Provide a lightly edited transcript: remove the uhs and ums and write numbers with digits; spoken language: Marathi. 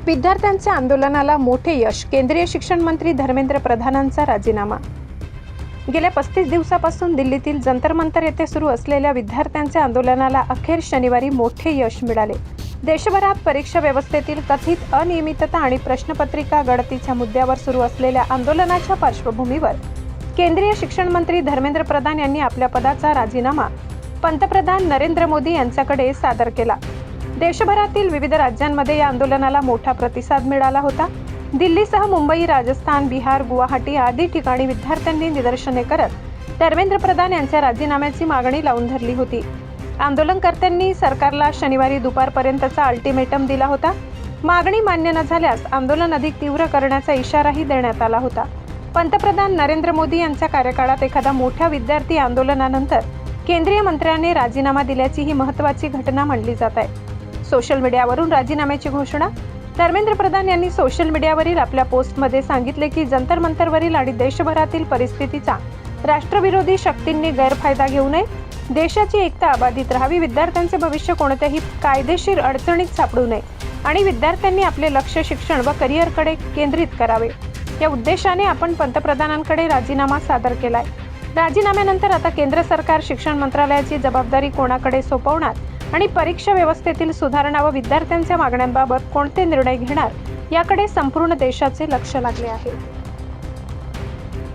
विद्यार्थ्यांच्या आंदोलनाला मोठे यश. केंद्रीय शिक्षण मंत्री धर्मेंद्र प्रधानांचा राजीनामा. गेल्या 35 दिवसापासून दिल्लीतील जंतर मंतर येथे सुरू असलेल्या विद्यार्थ्यांच्या आंदोलनाला अखेर शनिवारी मोठे यश मिळाले. देशभरात परीक्षा व्यवस्थेतील कथित अनियमितता आणि प्रश्नपत्रिका गळतीच्या मुद्द्यावर सुरू असलेल्या आंदोलनाच्या पार्श्वभूमीवर केंद्रीय शिक्षण मंत्री धर्मेंद्र प्रधान यांनी आपल्या पदाचा राजीनामा पंतप्रधान नरेंद्र मोदी यांच्याकडे सादर केला. देशभरातील विविध राज्यांमध्ये या आंदोलनाला मोठा प्रतिसाद मिळाला होता. दिल्लीसह मुंबई, राजस्थान, बिहार, गुवाहाटी आदी ठिकाणी विद्यार्थ्यांनी निदर्शने करत धर्मेंद्र प्रधान यांच्या राजीनाम्याची मागणी लावून धरली होती. आंदोलनकर्त्यांनी सरकारला शनिवारी दुपारपर्यंतचा अल्टिमेटम दिला होता. मागणी मान्य न झाल्यास आंदोलन अधिक तीव्र करण्याचा इशाराही देण्यात आला होता. पंतप्रधान नरेंद्र मोदी यांच्या कार्यकाळात एखाद्या मोठ्या विद्यार्थी आंदोलनानंतर केंद्रीय मंत्र्याने राजीनामा दिल्याची ही महत्त्वाची घटना मानली जात आहे. सोशल मीडियावरून राजीनाम्याची घोषणा. धर्मेंद्र प्रधान यांनी सोशल मीडियावरील आपल्या पोस्टमध्ये सांगितले की जंतर मंतरवरील आणि देशभरातील परिस्थितीचा राष्ट्रविरोधी शक्तींनी गैरफायदा घेऊ नये. देशाची एकता अबाधित राहावी. विद्यार्थ्यांचे भविष्य कोणत्याही कायदेशीर अडचणीत सापडू नये आणि विद्यार्थ्यांनी आपले लक्ष शिक्षण व करिअरकडे केंद्रित करावे. या उद्देशाने आपण पंतप्रधानांकडे राजीनामा सादर केलाय. राजीनाम्यानंतर आता केंद्र सरकार शिक्षण मंत्रालयाची जबाबदारी कोणाकडे सोपवणार आणि परीक्षा व्यवस्थेतील सुधारणा व विद्यार्थ्यांच्या मागण्यांबाबत कोणते निर्णय घेणार याकडे संपूर्ण देशाचे लक्ष लागले आहे.